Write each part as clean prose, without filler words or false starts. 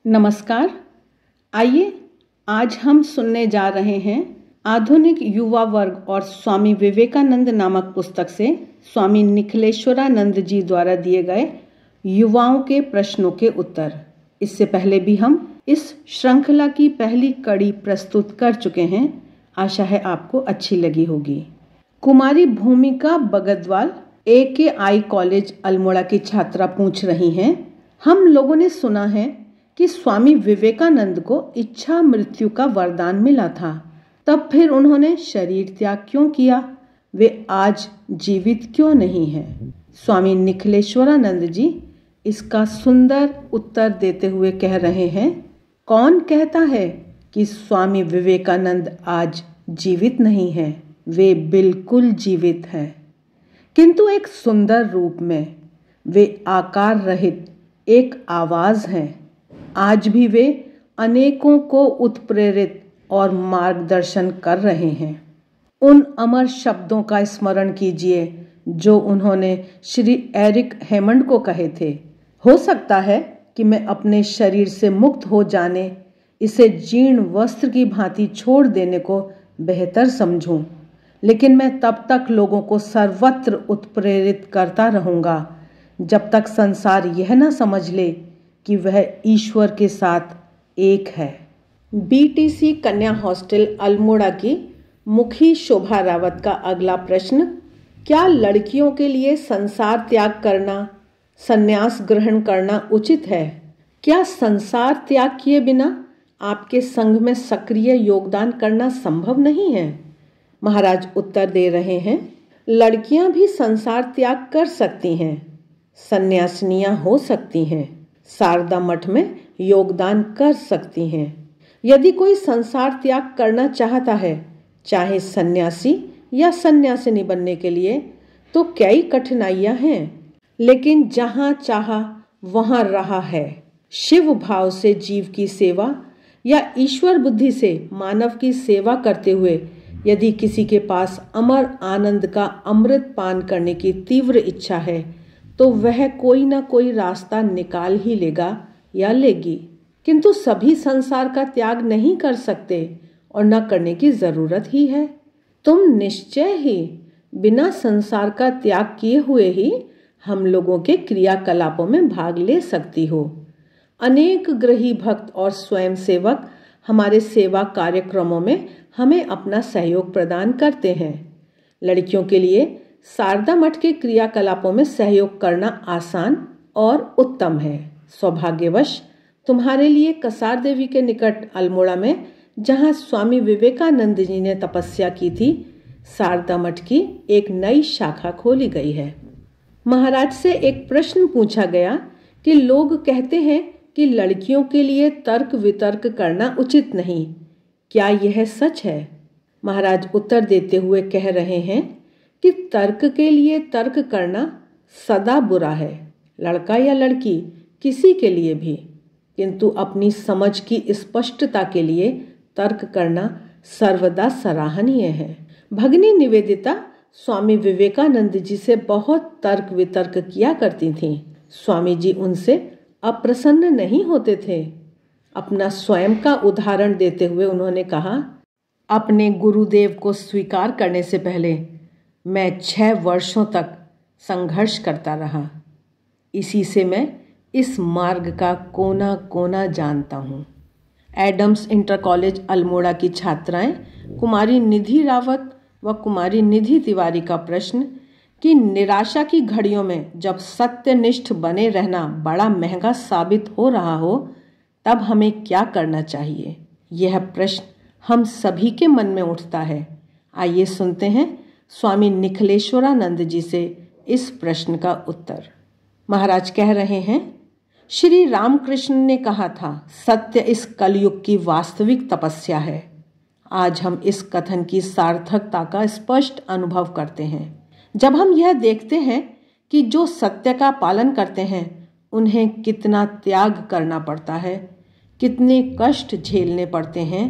नमस्कार। आइए आज हम सुनने जा रहे हैं आधुनिक युवा वर्ग और स्वामी विवेकानंद नामक पुस्तक से स्वामी निखिलेश्वरानंद जी द्वारा दिए गए युवाओं के प्रश्नों के उत्तर। इससे पहले भी हम इस श्रृंखला की पहली कड़ी प्रस्तुत कर चुके हैं। आशा है आपको अच्छी लगी होगी। कुमारी भूमिका बगदवाल AKI कॉलेज अल्मोड़ा की छात्रा पूछ रही हैं, हम लोगों ने सुना है कि स्वामी विवेकानंद को इच्छा मृत्यु का वरदान मिला था, तब फिर उन्होंने शरीर त्याग क्यों किया? वे आज जीवित क्यों नहीं हैं? स्वामी निखिलेश्वरानंद जी इसका सुंदर उत्तर देते हुए कह रहे हैं, कौन कहता है कि स्वामी विवेकानंद आज जीवित नहीं हैं? वे बिल्कुल जीवित हैं, किंतु एक सुंदर रूप में। वे आकार रहित एक आवाज हैं। आज भी वे अनेकों को उत्प्रेरित और मार्गदर्शन कर रहे हैं। उन अमर शब्दों का स्मरण कीजिए जो उन्होंने श्री एरिक हेमंड को कहे थे, हो सकता है कि मैं अपने शरीर से मुक्त हो जाने, इसे जीर्ण वस्त्र की भांति छोड़ देने को बेहतर समझूं, लेकिन मैं तब तक लोगों को सर्वत्र उत्प्रेरित करता रहूंगा जब तक संसार यह न समझ ले कि वह ईश्वर के साथ एक है। BTC कन्या हॉस्टल अल्मोड़ा की मुखी शोभा रावत का अगला प्रश्न, क्या लड़कियों के लिए संसार त्याग करना, संन्यास ग्रहण करना उचित है? क्या संसार त्याग किए बिना आपके संघ में सक्रिय योगदान करना संभव नहीं है? महाराज उत्तर दे रहे हैं, लड़कियां भी संसार त्याग कर सकती हैं, सन्यासिनियां हो सकती हैं, शारदा मठ में योगदान कर सकती हैं। यदि कोई संसार त्याग करना चाहता है, चाहे सन्यासी या सन्यासिनी बनने के लिए, तो कई कठिनाइयां हैं, लेकिन जहां चाहा वहां रहा है। शिव भाव से जीव की सेवा या ईश्वर बुद्धि से मानव की सेवा करते हुए यदि किसी के पास अमर आनंद का अमृत पान करने की तीव्र इच्छा है, तो वह कोई ना कोई रास्ता निकाल ही लेगा या लेगी। किंतु सभी संसार का त्याग नहीं कर सकते और न करने की जरूरत ही है। तुम निश्चय ही बिना संसार का त्याग किए हुए ही हम लोगों के क्रियाकलापों में भाग ले सकती हो। अनेक गृही भक्त और स्वयंसेवक हमारे सेवा कार्यक्रमों में हमें अपना सहयोग प्रदान करते हैं। लड़कियों के लिए शारदा मठ के क्रियाकलापों में सहयोग करना आसान और उत्तम है। सौभाग्यवश तुम्हारे लिए कसार देवी के निकट अल्मोड़ा में, जहां स्वामी विवेकानंद जी ने तपस्या की थी, शारदा मठ की एक नई शाखा खोली गई है। महाराज से एक प्रश्न पूछा गया कि लोग कहते हैं कि लड़कियों के लिए तर्क वितर्क करना उचित नहीं, क्या यह सच है? महाराज उत्तर देते हुए कह रहे हैं कि तर्क के लिए तर्क करना सदा बुरा है, लड़का या लड़की किसी के लिए भी, किंतु अपनी समझ की स्पष्टता के लिए तर्क करना सर्वदा सराहनीय है। भगिनी निवेदिता स्वामी विवेकानंद जी से बहुत तर्क वितर्क किया करती थीं। स्वामी जी उनसे अप्रसन्न नहीं होते थे। अपना स्वयं का उदाहरण देते हुए उन्होंने कहा, अपने गुरुदेव को स्वीकार करने से पहले मैं 6 वर्षों तक संघर्ष करता रहा। इसी से मैं इस मार्ग का कोना कोना जानता हूँ। एडम्स इंटर कॉलेज अल्मोड़ा की छात्राएं कुमारी निधि रावत व कुमारी निधि तिवारी का प्रश्न कि निराशा की घड़ियों में जब सत्यनिष्ठ बने रहना बड़ा महंगा साबित हो रहा हो, तब हमें क्या करना चाहिए? यह प्रश्न हम सभी के मन में उठता है। आइए सुनते हैं स्वामी निखिलेश्वरानंद जी से इस प्रश्न का उत्तर। महाराज कह रहे हैं, श्री रामकृष्ण ने कहा था, सत्य इस कलयुग की वास्तविक तपस्या है। आज हम इस कथन की सार्थकता का स्पष्ट अनुभव करते हैं जब हम यह देखते हैं कि जो सत्य का पालन करते हैं उन्हें कितना त्याग करना पड़ता है, कितने कष्ट झेलने पड़ते हैं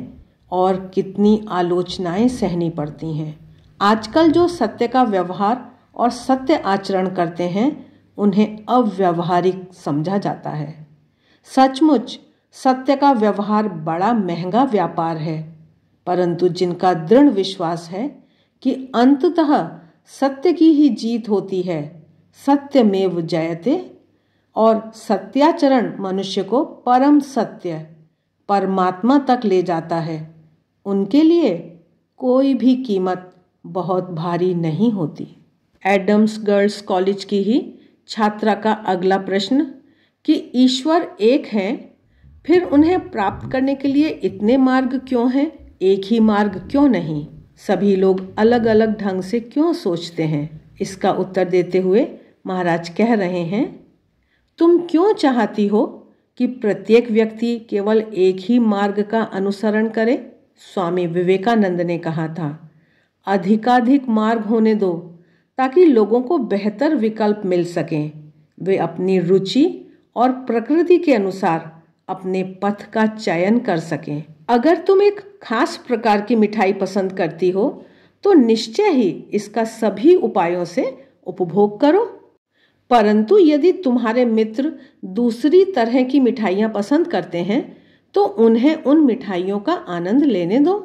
और कितनी आलोचनाएं सहनी पड़ती हैं। आजकल जो सत्य का व्यवहार और सत्य आचरण करते हैं उन्हें अव्यावहारिक समझा जाता है। सचमुच सत्य का व्यवहार बड़ा महंगा व्यापार है, परंतु जिनका दृढ़ विश्वास है कि अंततः सत्य की ही जीत होती है, सत्यमेव जयते, और सत्याचरण मनुष्य को परम सत्य परमात्मा तक ले जाता है, उनके लिए कोई भी कीमत बहुत भारी नहीं होती। एडम्स गर्ल्स कॉलेज की ही छात्रा का अगला प्रश्न कि ईश्वर एक है, फिर उन्हें प्राप्त करने के लिए इतने मार्ग क्यों हैं? एक ही मार्ग क्यों नहीं? सभी लोग अलग अलग ढंग से क्यों सोचते हैं? इसका उत्तर देते हुए महाराज कह रहे हैं, तुम क्यों चाहती हो कि प्रत्येक व्यक्ति केवल एक ही मार्ग का अनुसरण करे? स्वामी विवेकानंद ने कहा था, अधिकाधिक मार्ग होने दो ताकि लोगों को बेहतर विकल्प मिल सकें। वे अपनी रुचि और प्रकृति के अनुसार अपने पथ का चयन कर सकें। अगर तुम एक खास प्रकार की मिठाई पसंद करती हो तो निश्चय ही इसका सभी उपायों से उपभोग करो, परंतु यदि तुम्हारे मित्र दूसरी तरह की मिठाइयाँ पसंद करते हैं तो उन्हें उन मिठाइयों का आनंद लेने दो।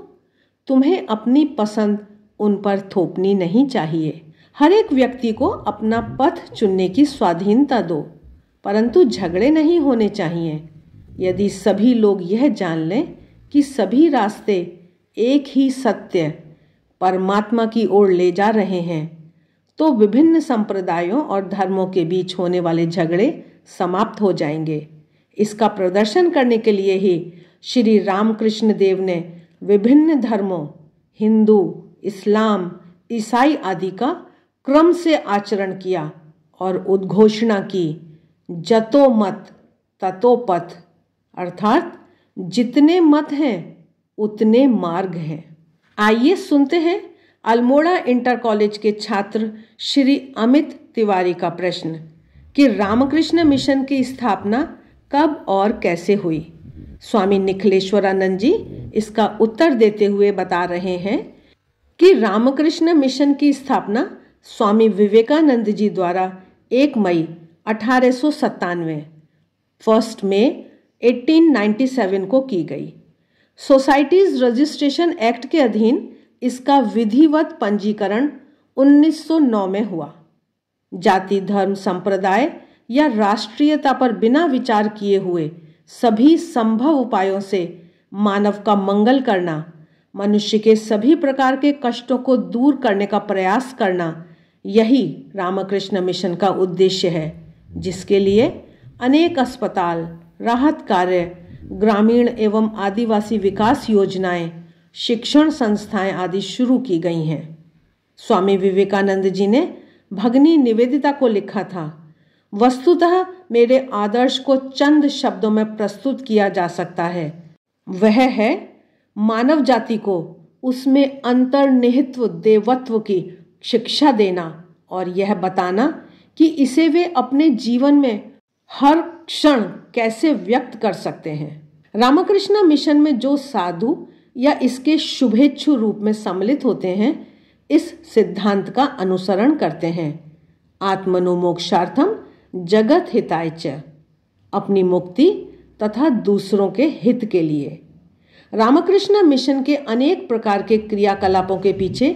तुम्हें अपनी पसंद उन पर थोपनी नहीं चाहिए। हर एक व्यक्ति को अपना पथ चुनने की स्वाधीनता दो, परंतु झगड़े नहीं होने चाहिए। यदि सभी लोग यह जान लें कि सभी रास्ते एक ही सत्य परमात्मा की ओर ले जा रहे हैं, तो विभिन्न संप्रदायों और धर्मों के बीच होने वाले झगड़े समाप्त हो जाएंगे। इसका प्रदर्शन करने के लिए ही श्री रामकृष्ण देव ने विभिन्न धर्मों, हिंदू, इस्लाम, ईसाई आदि का क्रम से आचरण किया और उद्घोषणा की, जतो मत ततो पथ, अर्थात जितने मत हैं उतने मार्ग हैं। आइए सुनते हैं अल्मोड़ा इंटर कॉलेज के छात्र श्री अमित तिवारी का प्रश्न कि रामकृष्ण मिशन की स्थापना कब और कैसे हुई। स्वामी निखिलेश्वरानंद जी इसका उत्तर देते हुए बता रहे हैं कि रामकृष्ण मिशन की स्थापना स्वामी विवेकानंद जी द्वारा 1 मई 1897 1 मई 1897 को की गई। सोसाइटीज रजिस्ट्रेशन एक्ट के अधीन इसका विधिवत पंजीकरण 1909 में हुआ। जाति, धर्म, संप्रदाय या राष्ट्रीयता पर बिना विचार किए हुए सभी संभव उपायों से मानव का मंगल करना, मनुष्य के सभी प्रकार के कष्टों को दूर करने का प्रयास करना, यही रामकृष्ण मिशन का उद्देश्य है, जिसके लिए अनेक अस्पताल, राहत कार्य, ग्रामीण एवं आदिवासी विकास योजनाएं, शिक्षण संस्थाएं आदि शुरू की गई हैं। स्वामी विवेकानंद जी ने भगनी निवेदिता को लिखा था, वस्तुतः मेरे आदर्श को चंद शब्दों में प्रस्तुत किया जा सकता है। वह है मानव जाति को उसमें अंतर्निहित देवत्व की शिक्षा देना और यह बताना कि इसे वे अपने जीवन में हर क्षण कैसे व्यक्त कर सकते हैं। रामकृष्ण मिशन में जो साधु या इसके शुभेच्छु रूप में सम्मिलित होते हैं, इस सिद्धांत का अनुसरण करते हैं, आत्मनो मोक्षार्थम जगत हिताय च, अपनी मुक्ति तथा दूसरों के हित के लिए। रामकृष्ण मिशन के अनेक प्रकार के क्रियाकलापों के पीछे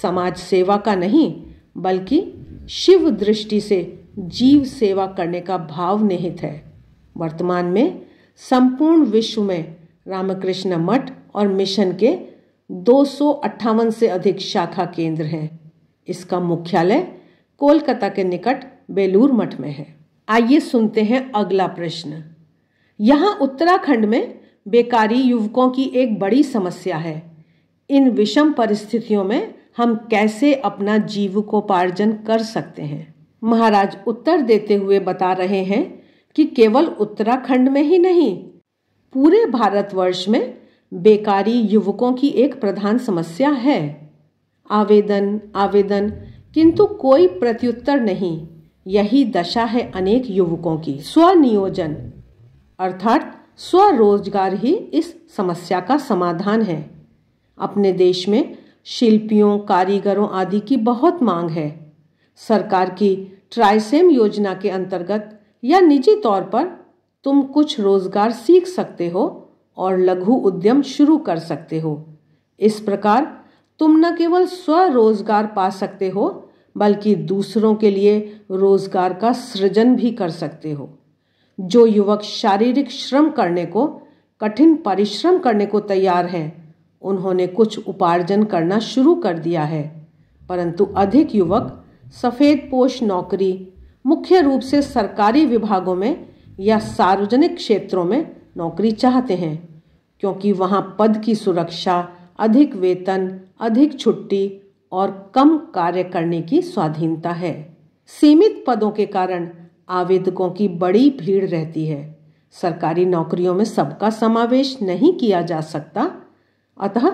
समाज सेवा का नहीं बल्कि शिव दृष्टि से जीव सेवा करने का भाव निहित है। वर्तमान में संपूर्ण विश्व में रामकृष्ण मठ और मिशन के 258 से अधिक शाखा केंद्र हैं। इसका मुख्यालय कोलकाता के निकट बेलूर मठ में है। आइए सुनते हैं अगला प्रश्न। यहाँ उत्तराखंड में बेकारी युवकों की एक बड़ी समस्या है। इन विषम परिस्थितियों में हम कैसे अपना जीविकोपार्जन कर सकते हैं? महाराज उत्तर देते हुए बता रहे हैं कि केवल उत्तराखंड में ही नहीं, पूरे भारतवर्ष में बेकारी युवकों की एक प्रधान समस्या है। आवेदन आवेदन किंतु कोई प्रत्युत्तर नहीं। यही दशा है अनेक युवकों की। स्वनियोजन अर्थात स्वरोजगार ही इस समस्या का समाधान है। अपने देश में शिल्पियों, कारीगरों आदि की बहुत मांग है। सरकार की ट्राइसेम योजना के अंतर्गत या निजी तौर पर तुम कुछ रोजगार सीख सकते हो और लघु उद्यम शुरू कर सकते हो। इस प्रकार तुम न केवल स्वरोजगार पा सकते हो बल्कि दूसरों के लिए रोजगार का सृजन भी कर सकते हो। जो युवक शारीरिक श्रम करने को, कठिन परिश्रम करने को तैयार हैं, उन्होंने कुछ उपार्जन करना शुरू कर दिया है, परंतु अधिक युवक सफेदपोश नौकरी, मुख्य रूप से सरकारी विभागों में या सार्वजनिक क्षेत्रों में नौकरी चाहते हैं, क्योंकि वहां पद की सुरक्षा, अधिक वेतन, अधिक छुट्टी और कम कार्य करने की स्वाधीनता है। सीमित पदों के कारण आवेदकों की बड़ी भीड़ रहती है। सरकारी नौकरियों में सबका समावेश नहीं किया जा सकता, अतः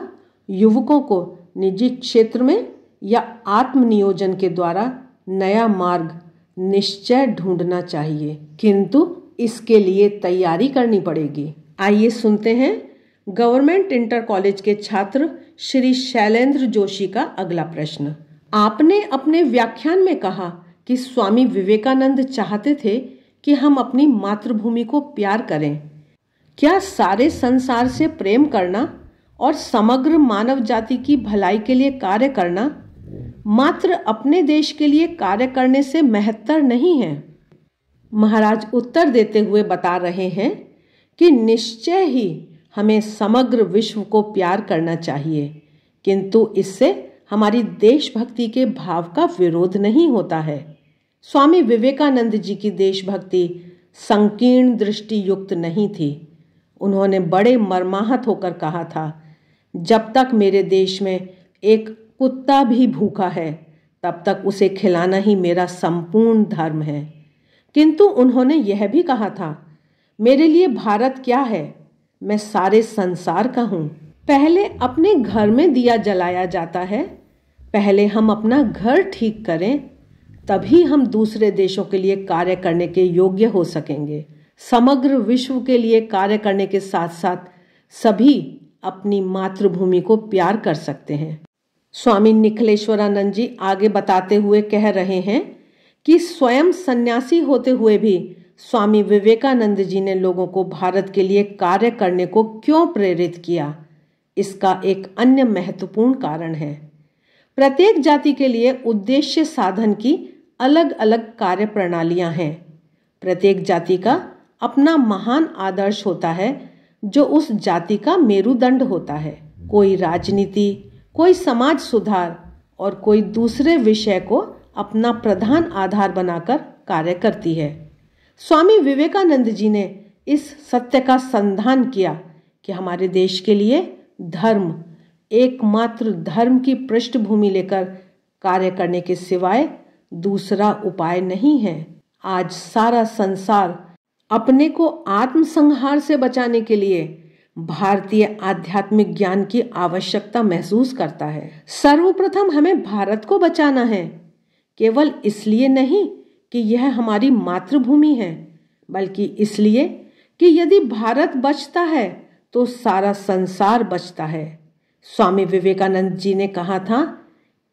युवकों को निजी क्षेत्र में या आत्मनियोजन के द्वारा नया मार्ग निश्चय ढूंढना चाहिए, किंतु इसके लिए तैयारी करनी पड़ेगी। आइए सुनते हैं गवर्नमेंट इंटर कॉलेज के छात्र श्री शैलेंद्र जोशी का अगला प्रश्न। आपने अपने व्याख्यान में कहा कि स्वामी विवेकानंद चाहते थे कि हम अपनी मातृभूमि को प्यार करें। क्या सारे संसार से प्रेम करना और समग्र मानव जाति की भलाई के लिए कार्य करना मात्र अपने देश के लिए कार्य करने से महत्तर नहीं है? महाराज उत्तर देते हुए बता रहे हैं कि निश्चय ही हमें समग्र विश्व को प्यार करना चाहिए, किंतु इससे हमारी देशभक्ति के भाव का विरोध नहीं होता है। स्वामी विवेकानंद जी की देशभक्ति संकीर्ण दृष्टि युक्त नहीं थी। उन्होंने बड़े मर्माहत होकर कहा था, जब तक मेरे देश में एक कुत्ता भी भूखा है तब तक उसे खिलाना ही मेरा संपूर्ण धर्म है। किंतु उन्होंने यह भी कहा था, मेरे लिए भारत क्या है, मैं सारे संसार का हूँ। पहले अपने घर में दिया जलाया जाता है, पहले हम अपना घर ठीक करें, तभी हम दूसरे देशों के लिए कार्य करने के योग्य हो सकेंगे। समग्र विश्व के लिए कार्य करने के साथ साथ सभी अपनी मातृभूमि को प्यार कर सकते हैं। स्वामी निखिलेश्वरानंद जी आगे बताते हुए कह रहे हैं कि स्वयं सन्यासी होते हुए भी स्वामी विवेकानंद जी ने लोगों को भारत के लिए कार्य करने को क्यों प्रेरित किया, इसका एक अन्य महत्वपूर्ण कारण है। प्रत्येक जाति के लिए उद्देश्य साधन की अलग अलग कार्य प्रणालियां हैं। प्रत्येक जाति का अपना महान आदर्श होता है जो उस जाति का मेरुदंड होता है। कोई राजनीति, कोई समाज सुधार और कोई दूसरे विषय को अपना प्रधान आधार बनाकर कार्य करती है। स्वामी विवेकानंद जी ने इस सत्य का संधान किया कि हमारे देश के लिए धर्म, एकमात्र धर्म की पृष्ठभूमि लेकर कार्य करने के सिवाय दूसरा उपाय नहीं है। आज सारा संसार अपने को आत्मसंहार से बचाने के लिए भारतीय आध्यात्मिक ज्ञान की आवश्यकता महसूस करता है। सर्वप्रथम हमें भारत को बचाना है, केवल इसलिए नहीं कि यह हमारी मातृभूमि है, बल्कि इसलिए कि यदि भारत बचता है तो सारा संसार बचता है। स्वामी विवेकानंद जी ने कहा था,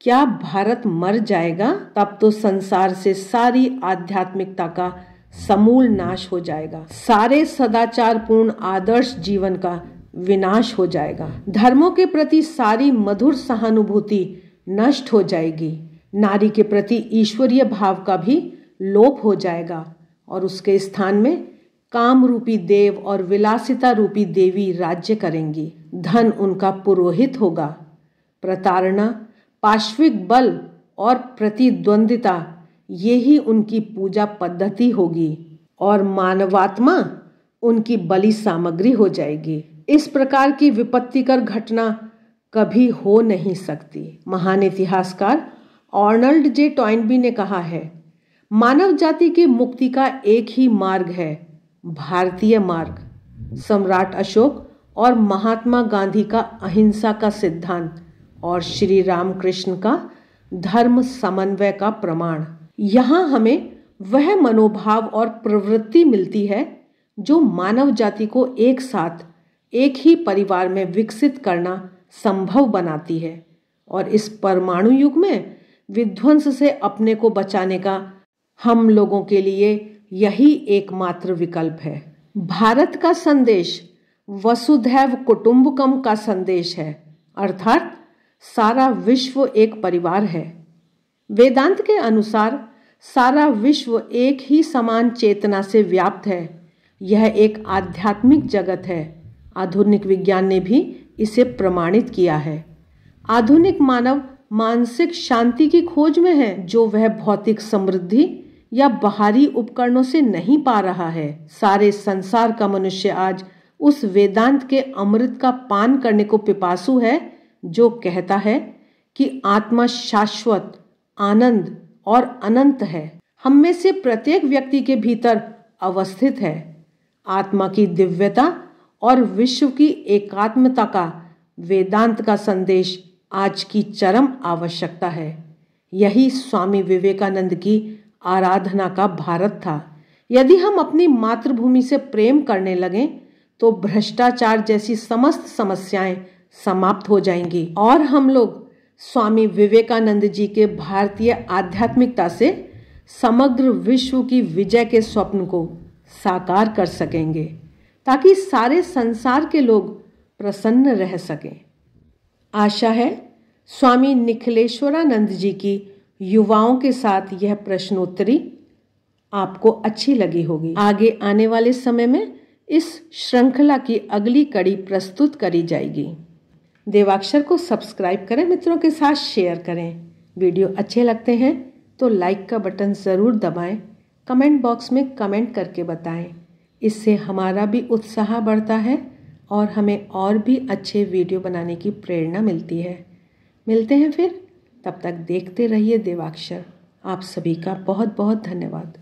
क्या भारत मर जाएगा तब तो संसार से सारी आध्यात्मिकता का समूल नाश हो जाएगा, सारे सदाचारपूर्ण आदर्श जीवन का विनाश हो जाएगा, धर्मों के प्रति सारी मधुर सहानुभूति नष्ट हो जाएगी, नारी के प्रति ईश्वरीय भाव का भी लोप हो जाएगा और उसके स्थान में काम रूपी देव और विलासिता रूपी देवी राज्य करेंगी। धन उनका पुरोहित होगा। प्रताड़ना, पाश्विक बल और प्रतिद्वंदिता यही उनकी पूजा पद्धति होगी और मानवात्मा उनकी बलि सामग्री हो जाएगी। इस प्रकार की विपत्तिकर घटना कभी हो नहीं सकती। महान इतिहासकार आर्नल्ड जे टॉइनबी ने कहा है, मानव जाति की मुक्ति का एक ही मार्ग है, भारतीय मार्ग। सम्राट अशोक और महात्मा गांधी का अहिंसा का सिद्धांत और श्री रामकृष्ण का धर्म समन्वय का प्रमाण। यहाँ हमें वह मनोभाव और प्रवृत्ति मिलती है जो मानव जाति को एक साथ एक ही परिवार में विकसित करना संभव बनाती है और इस परमाणु युग में विध्वंस से अपने को बचाने का हम लोगों के लिए यही एकमात्र विकल्प है। भारत का संदेश वसुधैव कुटुंबकम का संदेश है, अर्थात सारा विश्व एक परिवार है। वेदांत के अनुसार सारा विश्व एक ही समान चेतना से व्याप्त है। यह एक आध्यात्मिक जगत है। आधुनिक विज्ञान ने भी इसे प्रमाणित किया है। आधुनिक मानव मानसिक शांति की खोज में है, जो वह भौतिक समृद्धि या बाहरी उपकरणों से नहीं पा रहा है। सारे संसार का मनुष्य आज उस वेदांत के अमृत का पान करने को पिपासु है, जो कहता है कि आत्मा शाश्वत, आनंद और अनंत है। हम में से प्रत्येक व्यक्ति के भीतर अवस्थित है। आत्मा की दिव्यता और विश्व की एकात्मता का वेदांत का संदेश आज की चरम आवश्यकता है। यही स्वामी विवेकानंद की आराधना का भारत था। यदि हम अपनी मातृभूमि से प्रेम करने लगें तो भ्रष्टाचार जैसी समस्त समस्याएं समाप्त हो जाएंगी और हम लोग स्वामी विवेकानंद जी के भारतीय आध्यात्मिकता से समग्र विश्व की विजय के स्वप्न को साकार कर सकेंगे, ताकि सारे संसार के लोग प्रसन्न रह सकें। आशा है स्वामी निखिलेश्वरानंद जी की युवाओं के साथ यह प्रश्नोत्तरी आपको अच्छी लगी होगी। आगे आने वाले समय में इस श्रृंखला की अगली कड़ी प्रस्तुत करी जाएगी। देवाक्षर को सब्सक्राइब करें, मित्रों के साथ शेयर करें। वीडियो अच्छे लगते हैं तो लाइक का बटन ज़रूर दबाएं। कमेंट बॉक्स में कमेंट करके बताएं। इससे हमारा भी उत्साह बढ़ता है और हमें और भी अच्छे वीडियो बनाने की प्रेरणा मिलती है। मिलते हैं फिर, तब तक देखते रहिए देवाक्षर। आप सभी का बहुत बहुत धन्यवाद।